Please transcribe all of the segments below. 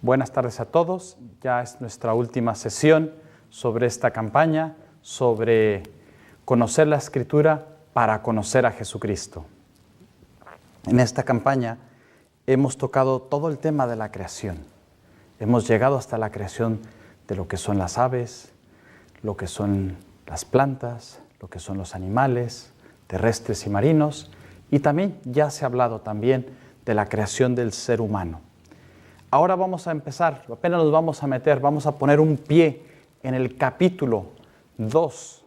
Buenas tardes a todos. Ya es nuestra última sesión sobre esta campaña, sobre conocer la Escritura para conocer a Jesucristo. En esta campaña hemos tocado todo el tema de la creación. Hemos llegado hasta la creación de lo que son las aves, lo que son las plantas, lo que son los animales terrestres y marinos, y también ya se ha hablado también de la creación del ser humano. Ahora vamos a empezar, apenas nos vamos a meter, vamos a poner un pie en el capítulo 2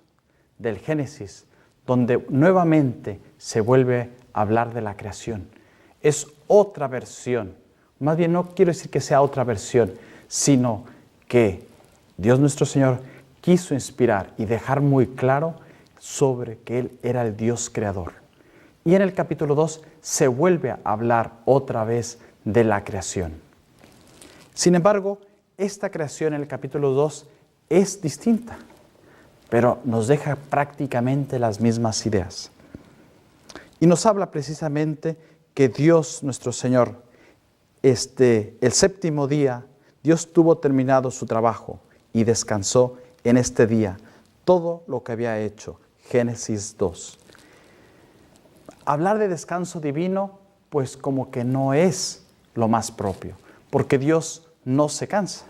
del Génesis, donde nuevamente se vuelve a hablar de la creación. Es otra versión, más bien no quiero decir que sea otra versión, sino que Dios nuestro Señor quiso inspirar y dejar muy claro sobre que Él era el Dios creador. Y en el capítulo 2 se vuelve a hablar otra vez de la creación. Sin embargo, esta creación en el capítulo 2 es distinta, pero nos deja prácticamente las mismas ideas. Y nos habla precisamente que Dios nuestro Señor, el séptimo día, Dios tuvo terminado su trabajo y descansó en este día todo lo que había hecho. Génesis 2. Hablar de descanso divino, pues como que no es lo más propio, porque Dios no se cansa.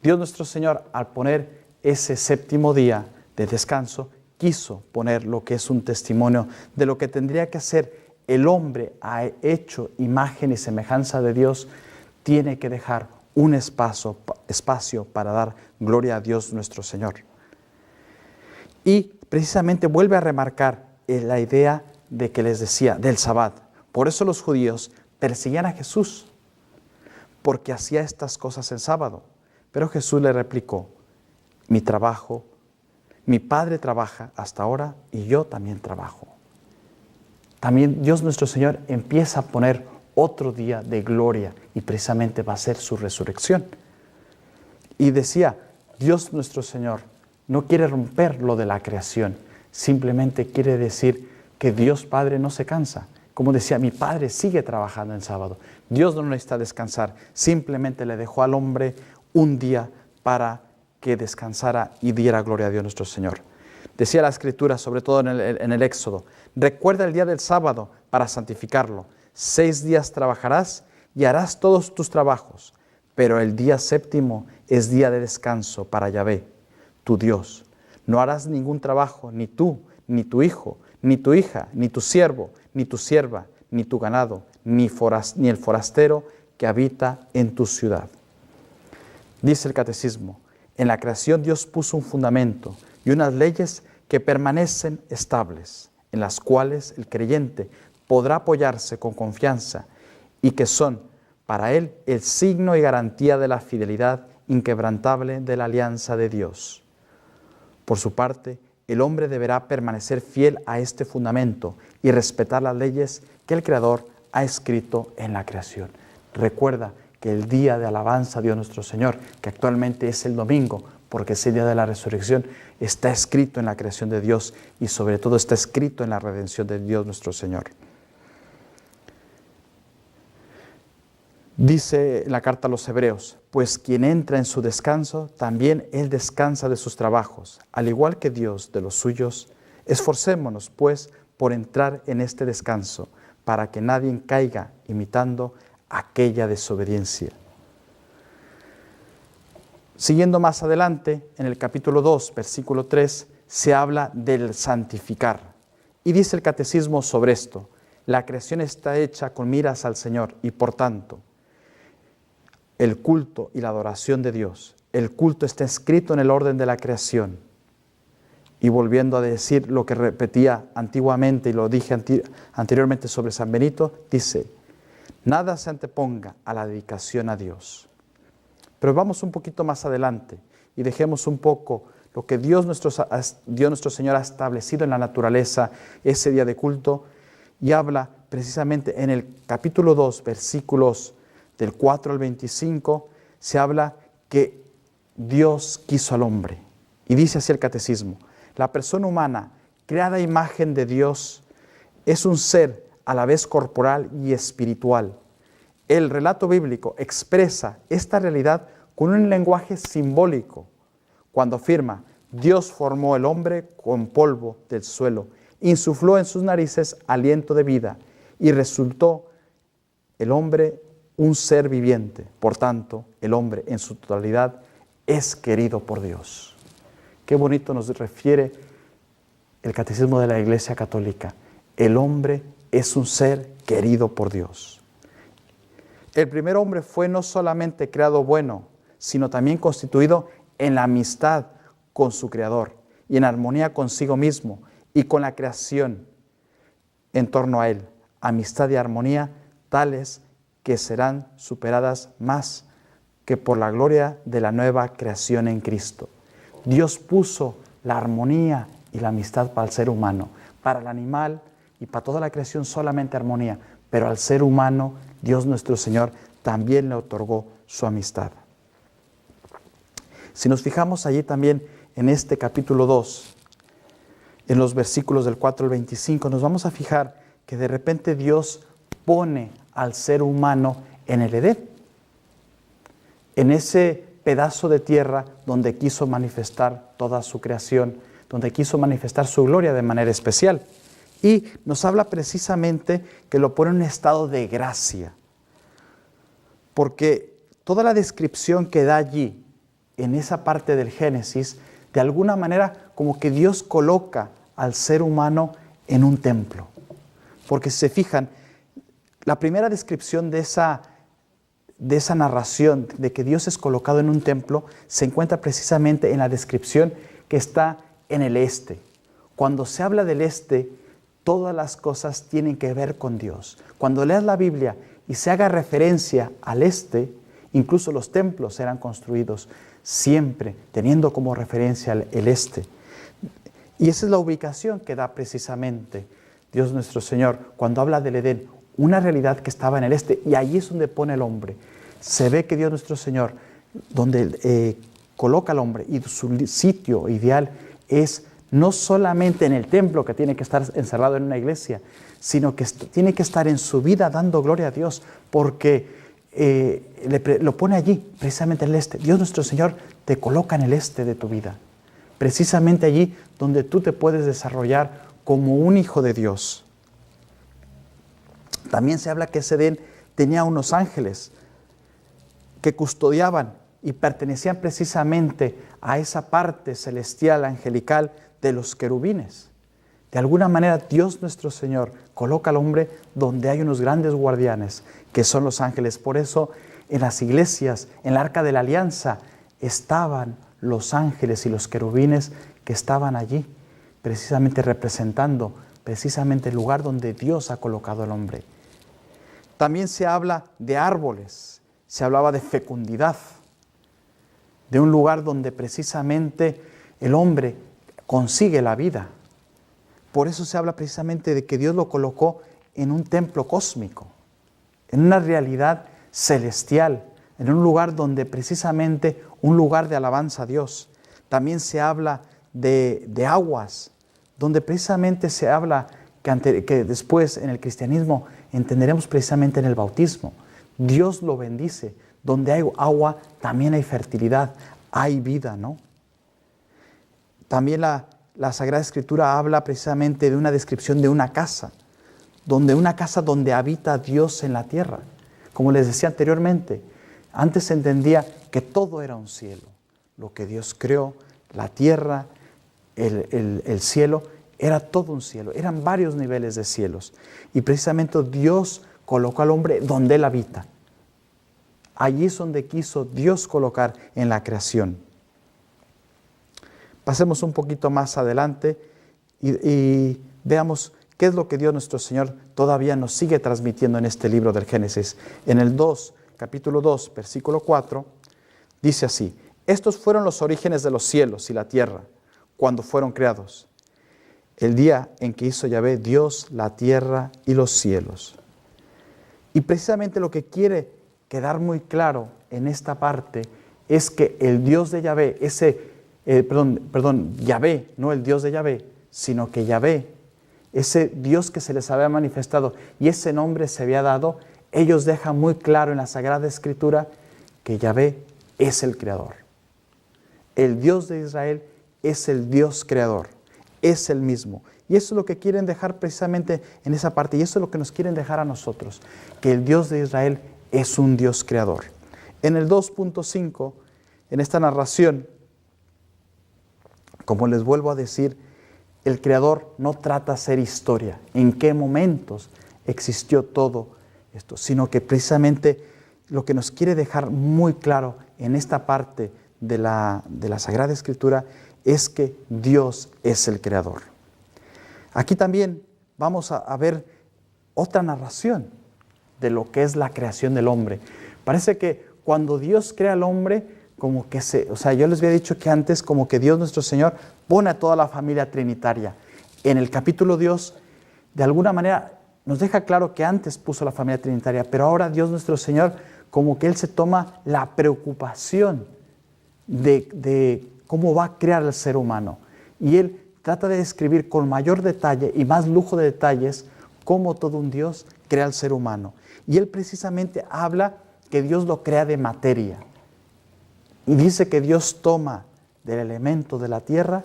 Dios nuestro Señor, al poner ese séptimo día de descanso, quiso poner lo que es un testimonio de lo que tendría que hacer el hombre hecho imagen y semejanza de Dios. Tiene que dejar un espacio para dar gloria a Dios nuestro Señor. Y precisamente vuelve a remarcar la idea de que les decía del Sabbat. Por eso los judíos perseguían a Jesús, porque hacía estas cosas en sábado. Pero Jesús le replicó: mi Padre trabaja hasta ahora y yo también trabajo. También Dios nuestro Señor empieza a poner otro día de gloria y precisamente va a ser su resurrección. Y decía, Dios nuestro Señor no quiere romper lo de la creación, simplemente quiere decir que Dios Padre no se cansa. Como decía, mi Padre sigue trabajando en sábado. Dios no necesita descansar, simplemente le dejó al hombre un día para que descansara y diera gloria a Dios nuestro Señor. Decía la Escritura, sobre todo en el Éxodo, recuerda el día del sábado para santificarlo. 6 días trabajarás y harás todos tus trabajos, pero el día séptimo es día de descanso para Yahvé, tu Dios. No harás ningún trabajo, ni tú, ni tu hijo, ni tu hija, ni tu siervo, ni tu sierva, ni tu ganado, ni el forastero que habita en tu ciudad. Dice el Catecismo, en la creación Dios puso un fundamento y unas leyes que permanecen estables, en las cuales el creyente podrá apoyarse con confianza y que son para él el signo y garantía de la fidelidad inquebrantable de la alianza de Dios. Por su parte, el hombre deberá permanecer fiel a este fundamento y respetar las leyes que el Creador ha escrito en la creación. Recuerda que el día de alabanza a Dios nuestro Señor, que actualmente es el domingo, porque es el día de la resurrección, está escrito en la creación de Dios y sobre todo está escrito en la redención de Dios nuestro Señor. Dice en la carta a los Hebreos, pues quien entra en su descanso, también él descansa de sus trabajos, al igual que Dios de los suyos. Esforcémonos, pues, por entrar en este descanso, para que nadie caiga imitando aquella desobediencia. Siguiendo más adelante, en el capítulo 2, versículo 3, se habla del santificar. Y dice el Catecismo sobre esto, la creación está hecha con miras al Señor y por tanto, el culto y la adoración de Dios. El culto está escrito en el orden de la creación. Y volviendo a decir lo que repetía antiguamente y lo dije anteriormente sobre San Benito, dice, nada se anteponga a la dedicación a Dios. Pero vamos un poquito más adelante y dejemos un poco lo que Dios nuestro Señor ha establecido en la naturaleza, ese día de culto, y habla precisamente en el capítulo 2, versículos del 4 al 25, se habla que Dios quiso al hombre. Y dice así el Catecismo, la persona humana, creada a imagen de Dios, es un ser a la vez corporal y espiritual. el relato bíblico expresa esta realidad con un lenguaje simbólico, cuando afirma: Dios formó el hombre con polvo del suelo, insufló en sus narices aliento de vida y resultó el hombre un ser viviente. Por tanto, el hombre en su totalidad es querido por Dios. Qué bonito nos refiere el Catecismo de la Iglesia Católica. El hombre es un ser querido por Dios. El primer hombre fue no solamente creado bueno, sino también constituido en la amistad con su Creador y en armonía consigo mismo y con la creación en torno a él. Amistad y armonía tales que serán superadas más que por la gloria de la nueva creación en Cristo. Dios puso la armonía y la amistad para el ser humano. Para el animal y para toda la creación solamente armonía, pero al ser humano Dios nuestro Señor también le otorgó su amistad. Si nos fijamos allí también en este capítulo 2, en los versículos del 4 al 25, nos vamos a fijar que de repente Dios pone al ser humano en el Edén, en ese pedazo de tierra donde quiso manifestar toda su creación, donde quiso manifestar su gloria de manera especial. Y nos habla precisamente que lo pone en un estado de gracia, porque toda la descripción que da allí, en esa parte del Génesis, de alguna manera como que Dios coloca al ser humano en un templo. Porque si se fijan, la primera descripción de esa narración de que Dios es colocado en un templo se encuentra precisamente en la descripción que está en el este. Cuando se habla del este, todas las cosas tienen que ver con Dios. Cuando leas la Biblia y se haga referencia al este, incluso los templos eran construidos siempre teniendo como referencia el este. Y esa es la ubicación que da precisamente Dios nuestro Señor cuando habla del Edén, una realidad que estaba en el este, y allí es donde pone el hombre. Se ve que Dios nuestro Señor, donde coloca al hombre, y su sitio ideal es no solamente en el templo, que tiene que estar encerrado en una iglesia, sino que tiene que estar en su vida dando gloria a Dios, porque lo pone allí, precisamente en el este. Dios nuestro Señor te coloca en el este de tu vida, precisamente allí donde tú te puedes desarrollar como un hijo de Dios. También se habla que ese Edén tenía unos ángeles que custodiaban y pertenecían precisamente a esa parte celestial, angelical de los querubines. De alguna manera Dios nuestro Señor coloca al hombre donde hay unos grandes guardianes, que son los ángeles. Por eso en las iglesias, en el Arca de la Alianza, estaban los ángeles y los querubines que estaban allí, precisamente representando precisamente el lugar donde Dios ha colocado al hombre. También se habla de árboles, se hablaba de fecundidad, de un lugar donde precisamente el hombre consigue la vida. Por eso se habla precisamente de que Dios lo colocó en un templo cósmico, en una realidad celestial, en un lugar donde precisamente un lugar de alabanza a Dios. También se habla de aguas, donde precisamente se habla que después en el cristianismo entenderemos precisamente en el bautismo. Dios lo bendice. Donde hay agua también hay fertilidad, hay vida, ¿no? También la Sagrada Escritura habla precisamente de una descripción de una casa donde habita Dios en la tierra. Como les decía anteriormente, antes se entendía que todo era un cielo. Lo que Dios creó, la tierra, el cielo, era todo un cielo. Eran varios niveles de cielos. Y precisamente Dios colocó al hombre donde él habita. Allí es donde quiso Dios colocar en la creación. Pasemos un poquito más adelante y veamos qué es lo que Dios nuestro Señor todavía nos sigue transmitiendo en este libro del Génesis. En el capítulo 2, versículo 4, dice así: estos fueron los orígenes de los cielos y la tierra, cuando fueron creados, el día en que hizo Yahvé Dios la tierra y los cielos. Y precisamente lo que quiere quedar muy claro en esta parte es que el Dios de Yahvé, Yahvé, no el Dios de Yahvé, sino que Yahvé, ese Dios que se les había manifestado y ese nombre se había dado, ellos dejan muy claro en la Sagrada Escritura que Yahvé es el creador. El Dios de Israel es el Dios creador, es el mismo. Y eso es lo que quieren dejar precisamente en esa parte, y eso es lo que nos quieren dejar a nosotros, que el Dios de Israel es un Dios creador. En el 2.5, en esta narración, como les vuelvo a decir, el creador no trata de hacer historia, en qué momentos existió todo esto, sino que precisamente lo que nos quiere dejar muy claro en esta parte de la Sagrada Escritura es que Dios es el creador. Aquí también vamos a ver otra narración de lo que es la creación del hombre. Parece que cuando Dios crea al hombre, como que yo les había dicho que antes, como que Dios nuestro Señor pone a toda la familia trinitaria. En el capítulo Dios, de alguna manera, nos deja claro que antes puso la familia trinitaria, pero ahora Dios nuestro Señor, como que Él se toma la preocupación de cómo va a crear al ser humano. Y Él trata de describir con mayor detalle y más lujo de detalles cómo todo un Dios crea al ser humano. Y Él precisamente habla que Dios lo crea de materia. Y dice que Dios toma del elemento de la tierra,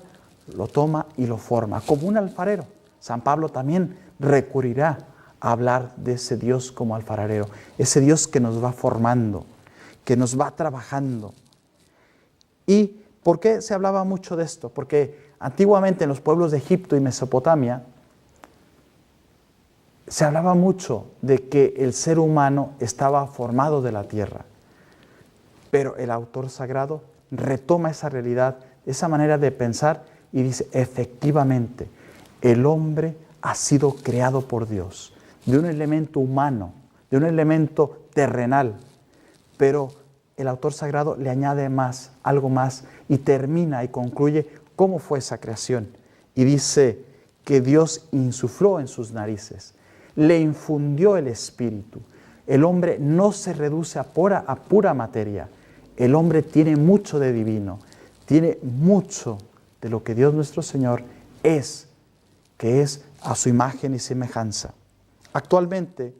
lo toma y lo forma, como un alfarero. San Pablo también recurrirá a hablar de ese Dios como alfarero, ese Dios que nos va formando, que nos va trabajando. ¿Y por qué se hablaba mucho de esto? Porque antiguamente en los pueblos de Egipto y Mesopotamia se hablaba mucho de que el ser humano estaba formado de la tierra. Pero el autor sagrado retoma esa realidad, esa manera de pensar y dice, efectivamente, el hombre ha sido creado por Dios, de un elemento humano, de un elemento terrenal, pero el autor sagrado le añade más, algo más, y termina y concluye cómo fue esa creación. Y dice que Dios insufló en sus narices, le infundió el espíritu. El hombre no se reduce a pura materia. El hombre tiene mucho de divino, tiene mucho de lo que Dios nuestro Señor es, que es a su imagen y semejanza. Actualmente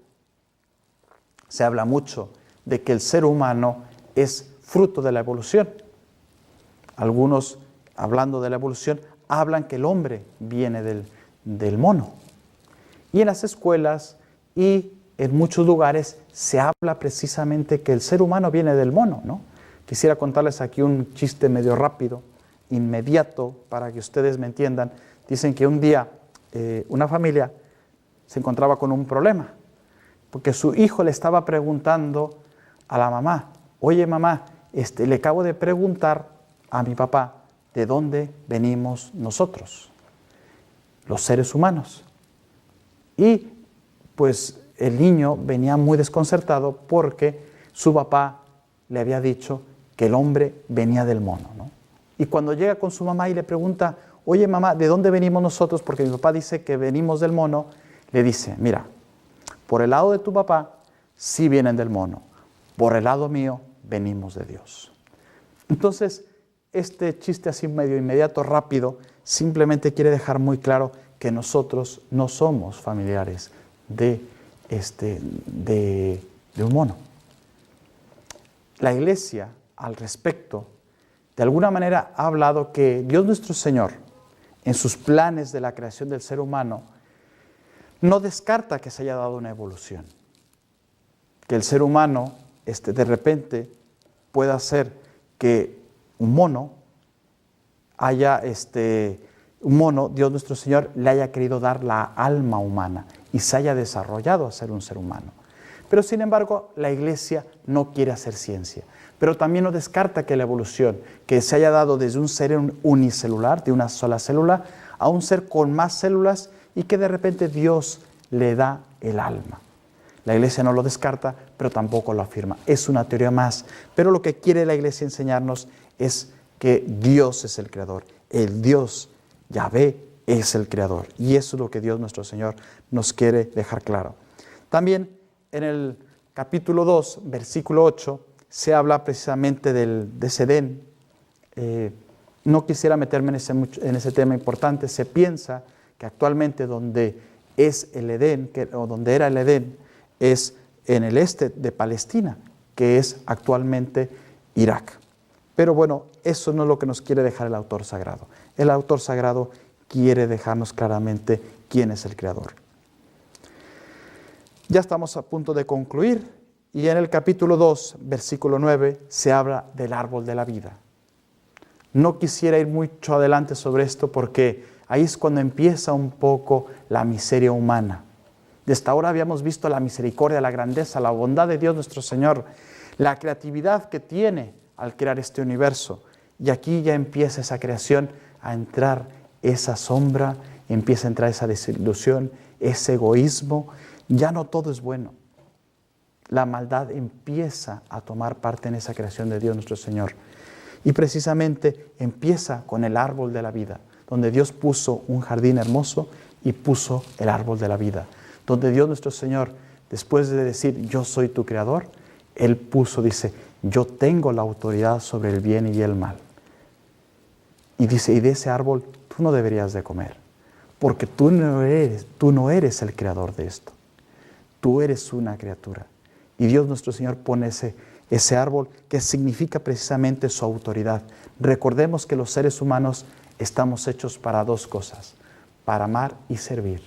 se habla mucho de que el ser humano es fruto de la evolución. Algunos, hablando de la evolución, hablan que el hombre viene del mono. Y en las escuelas y en muchos lugares se habla precisamente que el ser humano viene del mono, ¿no? Quisiera contarles aquí un chiste medio rápido, inmediato, para que ustedes me entiendan. Dicen que un día una familia se encontraba con un problema, porque su hijo le estaba preguntando a la mamá, oye mamá, le acabo de preguntar a mi papá de dónde venimos nosotros, los seres humanos. Y pues el niño venía muy desconcertado porque su papá le había dicho que el hombre venía del mono, ¿no? Y cuando llega con su mamá y le pregunta, oye mamá, ¿de dónde venimos nosotros? Porque mi papá dice que venimos del mono, le dice, mira, por el lado de tu papá sí vienen del mono, por el lado mío venimos de Dios. Entonces, este chiste así medio inmediato, rápido, simplemente quiere dejar muy claro que nosotros no somos familiares de un mono. La Iglesia, al respecto, de alguna manera ha hablado que Dios nuestro Señor, en sus planes de la creación del ser humano, no descarta que se haya dado una evolución. Que el ser humano, de repente, pueda ser que un mono, Dios nuestro Señor, le haya querido dar la alma humana y se haya desarrollado a ser un ser humano. Pero sin embargo, la Iglesia no quiere hacer ciencia. Pero también no descarta que la evolución, que se haya dado desde un ser unicelular, de una sola célula, a un ser con más células y que de repente Dios le da el alma. La Iglesia no lo descarta, pero tampoco lo afirma. Es una teoría más. Pero lo que quiere la Iglesia enseñarnos es que Dios es el creador. El Dios, Yahvé, es el creador. Y eso es lo que Dios nuestro Señor nos quiere dejar claro. También en el capítulo 2, versículo 8, se habla precisamente de ese Edén. No quisiera meterme en ese tema importante. Se piensa que actualmente donde es el Edén, o donde era el Edén, es en el este de Palestina, que es actualmente Irak. Pero bueno, eso no es lo que nos quiere dejar el autor sagrado. El autor sagrado quiere dejarnos claramente quién es el Creador. Ya estamos a punto de concluir y en el capítulo 2, versículo 9, se habla del árbol de la vida. No quisiera ir mucho adelante sobre esto porque ahí es cuando empieza un poco la miseria humana. Desde ahora habíamos visto la misericordia, la grandeza, la bondad de Dios nuestro Señor, la creatividad que tiene al crear este universo. Y aquí ya empieza esa creación a entrar esa sombra, empieza a entrar esa desilusión, ese egoísmo. Ya no todo es bueno. La maldad empieza a tomar parte en esa creación de Dios nuestro Señor. Y precisamente empieza con el árbol de la vida, donde Dios puso un jardín hermoso y puso el árbol de la vida. Donde Dios nuestro Señor, después de decir, yo soy tu creador, Él puso, dice, yo tengo la autoridad sobre el bien y el mal. Y dice, y de ese árbol tú no deberías de comer, porque tú no eres el creador de esto. Tú eres una criatura. Y Dios nuestro Señor pone ese árbol que significa precisamente su autoridad. Recordemos que los seres humanos estamos hechos para dos cosas, para amar y servir.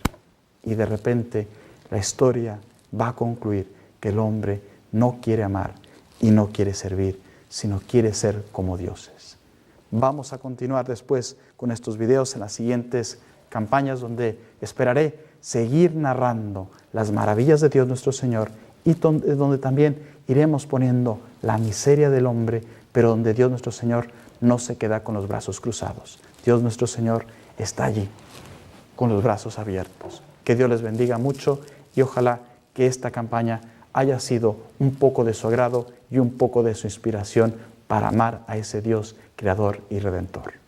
Y de repente la historia va a concluir que el hombre no quiere amar y no quiere servir, sino quiere ser como dioses. Vamos a continuar después con estos videos en las siguientes campañas donde esperaré seguir narrando las maravillas de Dios nuestro Señor y donde también iremos poniendo la miseria del hombre, pero donde Dios nuestro Señor no se queda con los brazos cruzados. Dios nuestro Señor está allí, con los brazos abiertos. Que Dios les bendiga mucho y ojalá que esta campaña haya sido un poco de su agrado y un poco de su inspiración para amar a ese Dios creador y redentor.